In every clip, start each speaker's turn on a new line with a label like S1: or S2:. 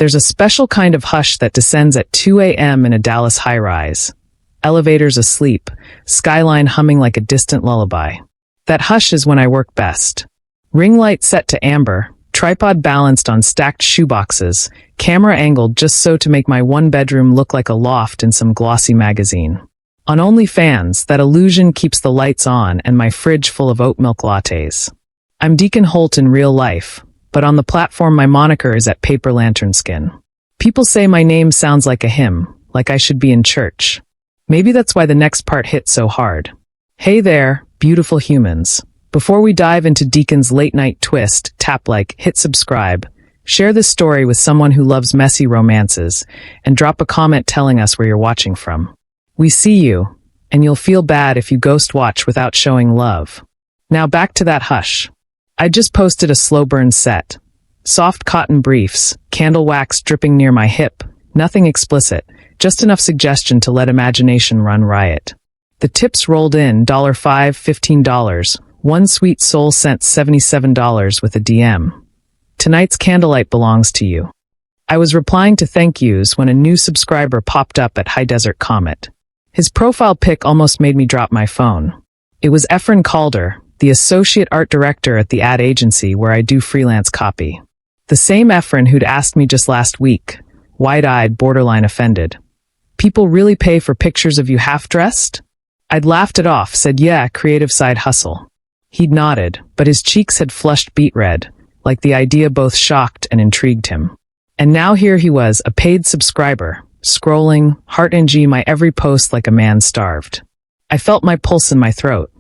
S1: There's a special kind of hush that descends at 2 a.m. in a Dallas high-rise. Elevators asleep, skyline humming like a distant lullaby. That hush is when I work best. Ring light set to amber, tripod balanced on stacked shoeboxes, camera angled just so to make my one-bedroom look like a loft in some glossy magazine. On OnlyFans, that illusion keeps the lights on and my fridge full of oat milk lattes. I'm Deacon Holt in real life, but on the platform my moniker is at Paper Lantern Skin. People say my name sounds like a hymn, like I should be in church. Maybe that's why the next part hit so hard. Hey there, beautiful humans. Before we dive into Deacon's late-night twist, tap like, hit subscribe, share this story with someone who loves messy romances, and drop a comment telling us where you're watching from. We see you, and you'll feel bad if you ghost watch without showing love. Now back to that hush. I just posted a slow burn set. Soft cotton briefs, candle wax dripping near my hip, nothing explicit, just enough suggestion to let imagination run riot. The tips rolled in, $5, $15, one sweet soul sent $77 with a DM. Tonight's candlelight belongs to you. I was replying to thank yous when a new subscriber popped up at High Desert Comet. His profile pic almost made me drop my phone. It was Efren Calder, the associate art director at the ad agency where I do freelance copy. The same Efren who'd asked me just last week, wide-eyed, borderline offended. People really pay for pictures of you half-dressed? I'd laughed it off, said yeah, creative side hustle. He'd nodded, but his cheeks had flushed beet red, like the idea both shocked and intrigued him. And now here he was, a paid subscriber, scrolling, heart-ng my every post like a man starved. I felt my pulse in my throat.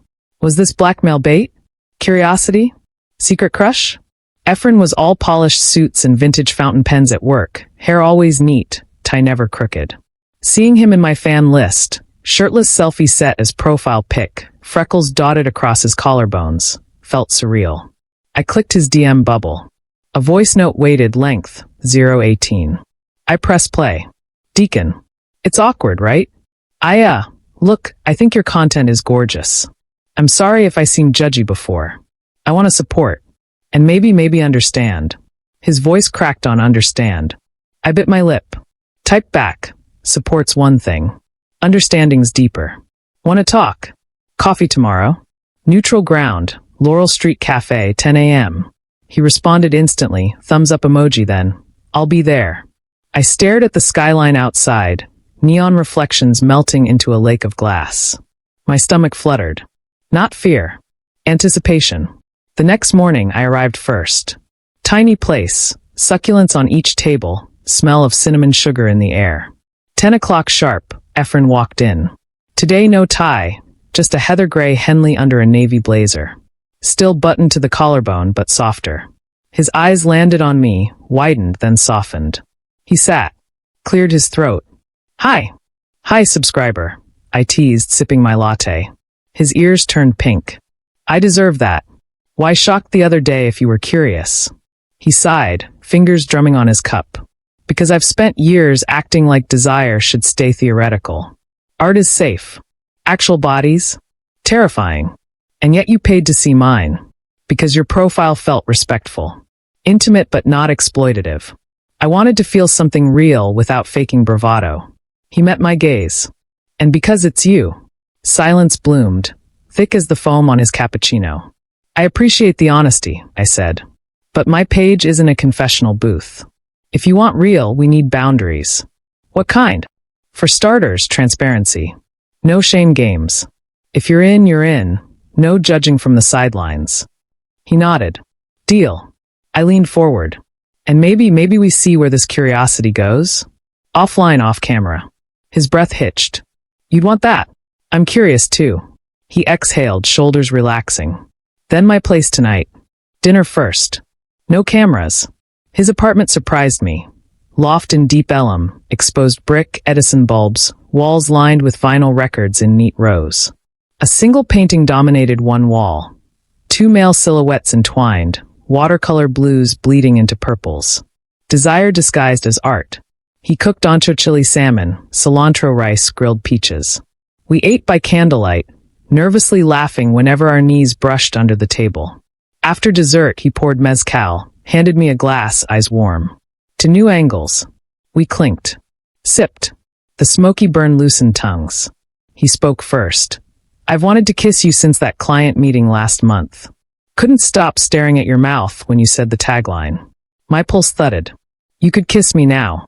S1: Was this blackmail bait? Curiosity? Secret crush? Efren was all polished suits and vintage fountain pens at work, hair always neat, tie never crooked. Seeing him in my fan list, shirtless selfie set as profile pic, freckles dotted across his collarbones, felt surreal. I clicked his DM bubble. A voice note waited, length, 018. I press play. Deacon. It's awkward, right? Look, I think your content is gorgeous. I'm sorry if I seemed judgy before. I want to support. And maybe understand. His voice cracked on understand. I bit my lip. Type back. Support's one thing. Understanding's deeper. Wanna talk? Coffee tomorrow? Neutral ground. Laurel Street Cafe, 10 a.m. He responded instantly, thumbs up emoji then. I'll be there. I stared at the skyline outside, neon reflections melting into a lake of glass. My stomach fluttered. Not fear. Anticipation. The next morning I arrived first. Tiny place, succulents on each table, smell of cinnamon sugar in the air. 10 o'clock sharp, Efren walked in. Today no tie, just a heather gray Henley under a navy blazer. Still buttoned to the collarbone, but softer. His eyes landed on me, widened, then softened. He sat, cleared his throat. Hi. Hi, subscriber. I teased, sipping my latte. His ears turned pink. I deserve that. Why shock the other day if you were curious? He sighed, fingers drumming on his cup. Because I've spent years acting like desire should stay theoretical. Art is safe. Actual bodies? Terrifying. And yet you paid to see mine. Because your profile felt respectful. Intimate but not exploitative. I wanted to feel something real without faking bravado. He met my gaze. And because it's you. Silence bloomed, thick as the foam on his cappuccino. I appreciate the honesty, I said. But my page isn't a confessional booth. If you want real, we need boundaries. What kind? For starters, transparency. No shame games. If you're in, you're in. No judging from the sidelines. He nodded. Deal. I leaned forward. And maybe we see where this curiosity goes? Offline, off camera. His breath hitched. You'd want that? I'm curious too. He exhaled, shoulders relaxing. Then my place tonight. Dinner first. No cameras. His apartment surprised me. Loft in deep elm, exposed brick, Edison bulbs, walls lined with vinyl records in neat rows. A single painting dominated one wall. Two male silhouettes entwined, watercolor blues bleeding into purples. Desire disguised as art. He cooked ancho chili salmon, cilantro rice, grilled peaches. We ate by candlelight, nervously laughing whenever our knees brushed under the table. After dessert, he poured mezcal, handed me a glass, eyes warm. to new angles. We clinked. Sipped. The smoky burn loosened tongues. He spoke first. I've wanted to kiss you since that client meeting last month. Couldn't stop staring at your mouth when you said the tagline. My pulse thudded. You could kiss me now.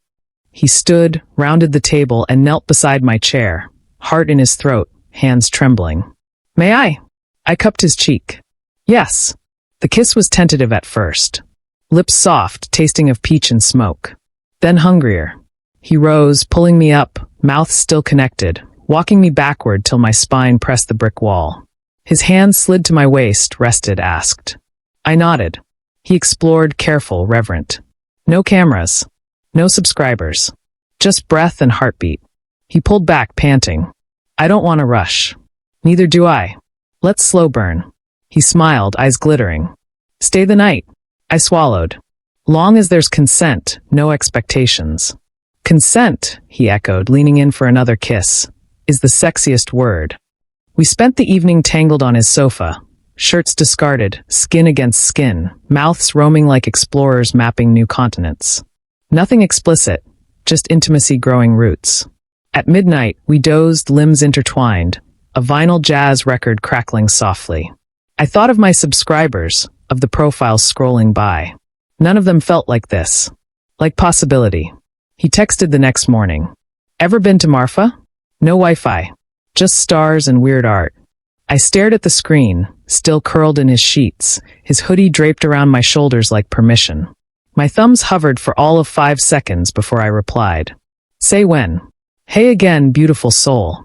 S1: He stood, rounded the table, and knelt beside my chair, heart in his throat, hands trembling. May I? I cupped his cheek. Yes. The kiss was tentative at first. Lips soft, tasting of peach and smoke. Then hungrier. He rose, pulling me up, mouth still connected, walking me backward till my spine pressed the brick wall. His hands slid to my waist, rested, asked. I nodded. He explored, careful, reverent. No cameras. No subscribers. Just breath and heartbeat. He pulled back, panting. I don't want to rush. Neither do I. Let's slow burn. He smiled, eyes glittering. Stay the night. I swallowed. Long as there's consent, no expectations. Consent, he echoed, leaning in for another kiss, is the sexiest word. We spent the evening tangled on his sofa, shirts discarded, skin against skin, mouths roaming like explorers mapping new continents. Nothing explicit, just intimacy growing roots. At midnight, we dozed, limbs intertwined, a vinyl jazz record crackling softly. I thought of my subscribers, of the profiles scrolling by. None of them felt like this. Like possibility. He texted the next morning. Ever been to Marfa? No Wi-Fi. Just stars and weird art. I stared at the screen, still curled in his sheets, his hoodie draped around my shoulders like permission. My thumbs hovered for all of 5 seconds before I replied. Say when. Hey again, beautiful soul.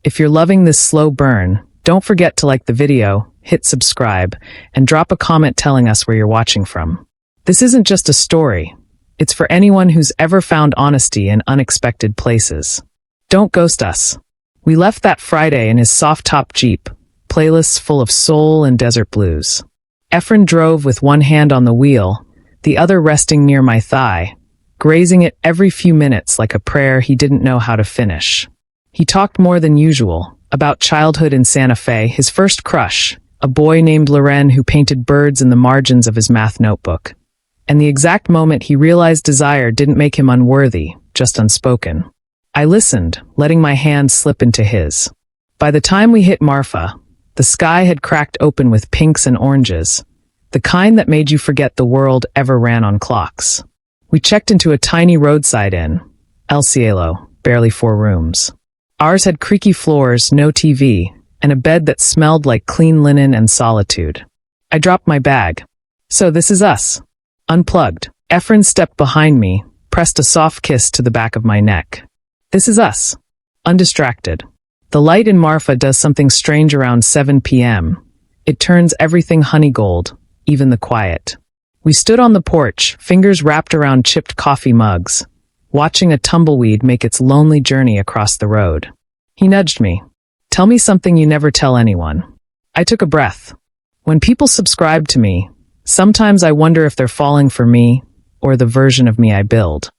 S1: If you're loving this slow burn, don't forget to like the video, hit subscribe, and drop a comment telling us where you're watching from. This isn't just a story. It's for anyone who's ever found honesty in unexpected places. Don't ghost us. We left that Friday in his soft-top Jeep, playlists full of soul and desert blues. Efren drove with one hand on the wheel, the other resting near my thigh, grazing it every few minutes like a prayer he didn't know how to finish. He talked more than usual, about childhood in Santa Fe, his first crush, a boy named Loren who painted birds in the margins of his math notebook. And the exact moment he realized desire didn't make him unworthy, just unspoken. I listened, letting my hand slip into his. By the time we hit Marfa, the sky had cracked open with pinks and oranges, the kind that made you forget the world ever ran on clocks. We checked into a tiny roadside inn, El Cielo, barely 4 rooms. Ours had creaky floors, no TV, and a bed that smelled like clean linen and solitude. I dropped my bag. So this is us. Unplugged. Efren stepped behind me, pressed a soft kiss to the back of my neck. This is us. Undistracted. The light in Marfa does something strange around 7 p.m. It turns everything honey gold, even the quiet. We stood on the porch, fingers wrapped around chipped coffee mugs, watching a tumbleweed make its lonely journey across the road. He nudged me. Tell me something you never tell anyone. I took a breath. When people subscribe to me, sometimes I wonder if they're falling for me or the version of me I build.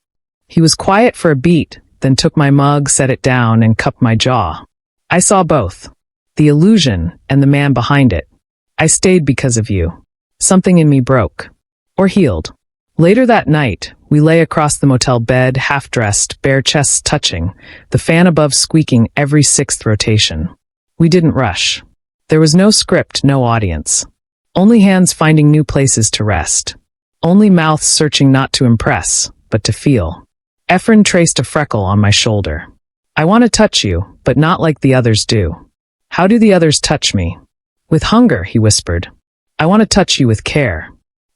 S1: He was quiet for a beat, then took my mug, set it down, and cupped my jaw. I saw both. The illusion and the man behind it. I stayed because of you. Something in me broke. Or healed. Later that night, we lay across the motel bed, half-dressed, bare chests touching, the fan above squeaking every 6th rotation. We didn't rush. There was no script, no audience. Only hands finding new places to rest. Only mouths searching not to impress, but to feel. Efren traced a freckle on my shoulder. I want to touch you, but not like the others do. How do the others touch me? With hunger, he whispered. I want to touch you with care.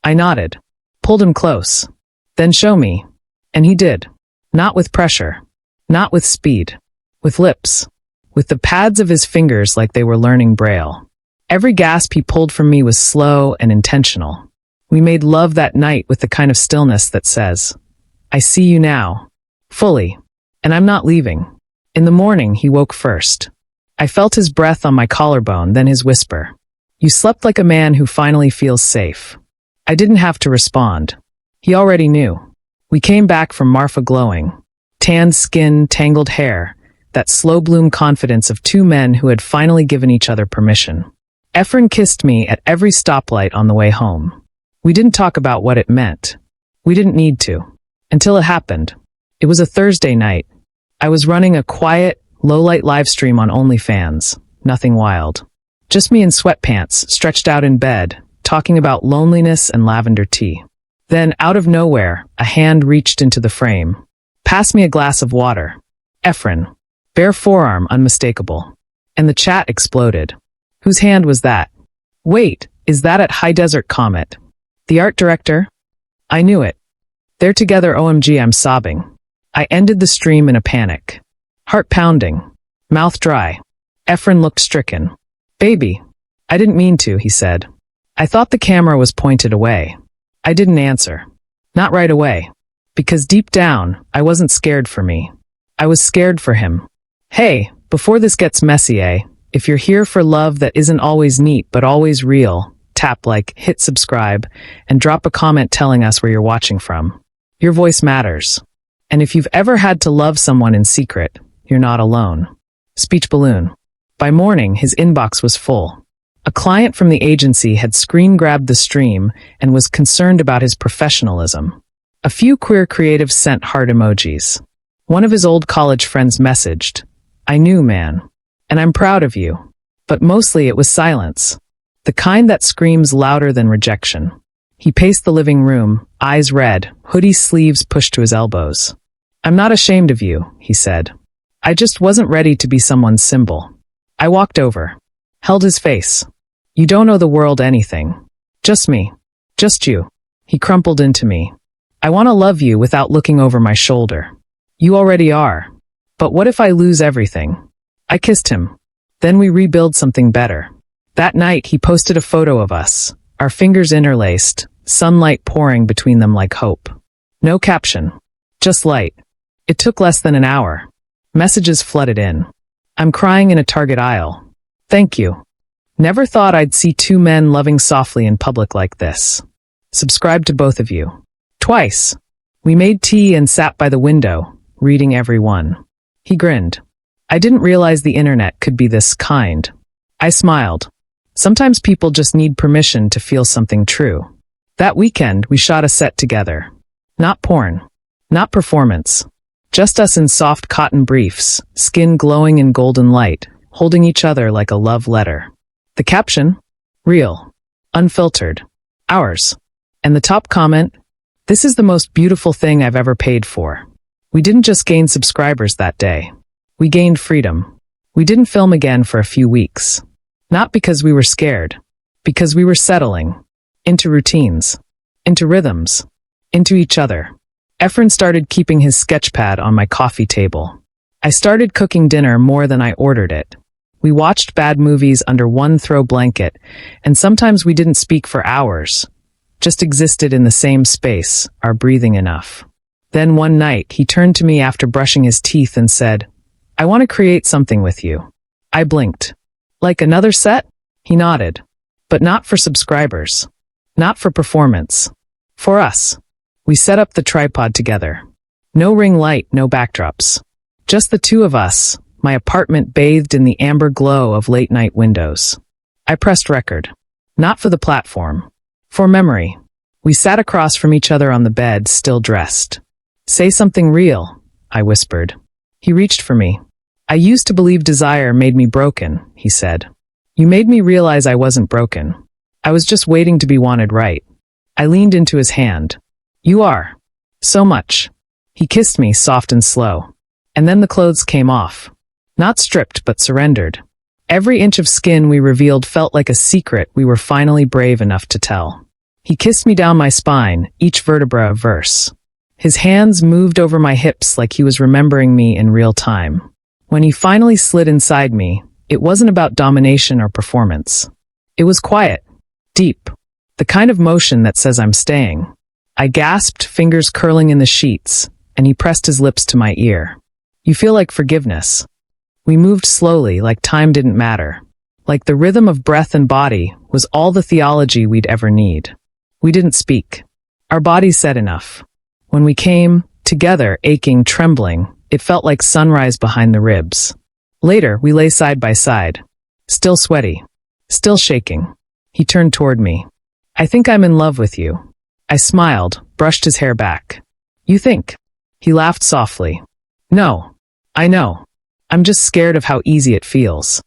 S1: I nodded. Pulled him close. Then show me. And he did. Not with pressure. Not with speed. With lips. With the pads of his fingers like they were learning Braille. Every gasp he pulled from me was slow and intentional. We made love that night with the kind of stillness that says, I see you now. Fully. And I'm not leaving. In the morning, he woke first. I felt his breath on my collarbone, then his whisper. You slept like a man who finally feels safe. I didn't have to respond. He already knew. We came back from Marfa glowing. Tanned skin, tangled hair, that slow bloom confidence of 2 men who had finally given each other permission. Efren kissed me at every stoplight on the way home. We didn't talk about what it meant. We didn't need to. Until it happened. It was a Thursday night. I was running a quiet, low-light live stream on OnlyFans. Nothing wild. Just me in sweatpants, stretched out in bed, talking about loneliness and lavender tea. Then, out of nowhere, a hand reached into the frame. Pass me a glass of water. Efren. Bare forearm, unmistakable. And the chat exploded. Whose hand was that? Wait, is that at High Desert Comet? The art director? I knew it. They're together, OMG, I'm sobbing. I ended the stream in a panic. Heart pounding. Mouth dry. Efren looked stricken. Baby. I didn't mean to, he said. I thought the camera was pointed away. I didn't answer. Not right away. Because deep down, I wasn't scared for me. I was scared for him. Hey, before this gets messy, if you're here for love that isn't always neat but always real, tap like, hit subscribe, and drop a comment telling us where you're watching from. Your voice matters. And if you've ever had to love someone in secret, you're not alone. Speech balloon. By morning, his inbox was full. A client from the agency had screen-grabbed the stream and was concerned about his professionalism. A few queer creatives sent heart emojis. One of his old college friends messaged, I knew, man. And I'm proud of you. But mostly it was silence. The kind that screams louder than rejection. He paced the living room, eyes red, hoodie sleeves pushed to his elbows. I'm not ashamed of you, he said. I just wasn't ready to be someone's symbol. I walked over. Held his face. You don't owe the world anything. Just me. Just you. He crumpled into me. I want to love you without looking over my shoulder. You already are. But what if I lose everything? I kissed him. Then we rebuild something better. That night he posted a photo of us, our fingers interlaced, sunlight pouring between them like hope. No caption. Just light. It took less than an hour. Messages flooded in. I'm crying in a Target aisle. Thank you. Never thought I'd see two men loving softly in public like this. Subscribe to both of you. Twice. We made tea and sat by the window, reading every one. He grinned. I didn't realize the internet could be this kind. I smiled. Sometimes people just need permission to feel something true. That weekend, we shot a set together. Not porn. Not performance. Just us in soft cotton briefs, skin glowing in golden light, holding each other like a love letter. The caption? Real. Unfiltered. Ours. And the top comment? This is the most beautiful thing I've ever paid for. We didn't just gain subscribers that day. We gained freedom. We didn't film again for a few weeks. Not because we were scared. Because we were settling. Into routines. Into rhythms. Into each other. Efren started keeping his sketchpad on my coffee table. I started cooking dinner more than I ordered it. We watched bad movies under one throw blanket, and sometimes we didn't speak for hours. Just existed in the same space, our breathing enough. Then one night, he turned to me after brushing his teeth and said, I want to create something with you. I blinked. Like another set? He nodded. But not for subscribers. Not for performance. For us. We set up the tripod together. No ring light, no backdrops. Just the two of us, my apartment bathed in the amber glow of late-night windows. I pressed record. Not for the platform. For memory. We sat across from each other on the bed, still dressed. Say something real, I whispered. He reached for me. I used to believe desire made me broken, he said. You made me realize I wasn't broken. I was just waiting to be wanted right. I leaned into his hand. You are. So much. He kissed me, soft and slow. And then the clothes came off. Not stripped, but surrendered. Every inch of skin we revealed felt like a secret we were finally brave enough to tell. He kissed me down my spine, each vertebra a verse. His hands moved over my hips like he was remembering me in real time. When he finally slid inside me, it wasn't about domination or performance. It was quiet. Deep. The kind of motion that says I'm staying. I gasped, fingers curling in the sheets, and he pressed his lips to my ear. You feel like forgiveness. We moved slowly, like time didn't matter. Like the rhythm of breath and body was all the theology we'd ever need. We didn't speak. Our bodies said enough. When we came, together, aching, trembling, it felt like sunrise behind the ribs. Later, we lay side by side. Still sweaty. Still shaking. He turned toward me. I think I'm in love with you. I smiled, brushed his hair back. You think? He laughed softly. No. I know. I'm just scared of how easy it feels.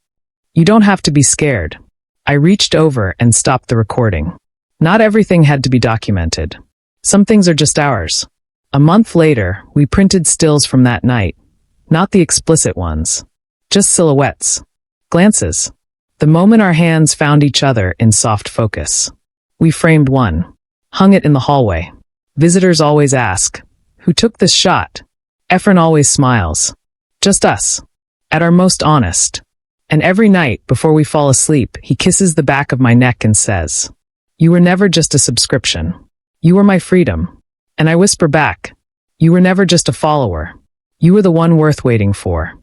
S1: You don't have to be scared. I reached over and stopped the recording. Not everything had to be documented. Some things are just ours. A month later, we printed stills from that night. Not the explicit ones. Just silhouettes. Glances. The moment our hands found each other in soft focus. We framed one. Hung it in the hallway. Visitors always ask, who took this shot? Efren always smiles. Just us. At our most honest. And every night, before we fall asleep, he kisses the back of my neck and says, you were never just a subscription. You were my freedom. And I whisper back, you were never just a follower. You were the one worth waiting for.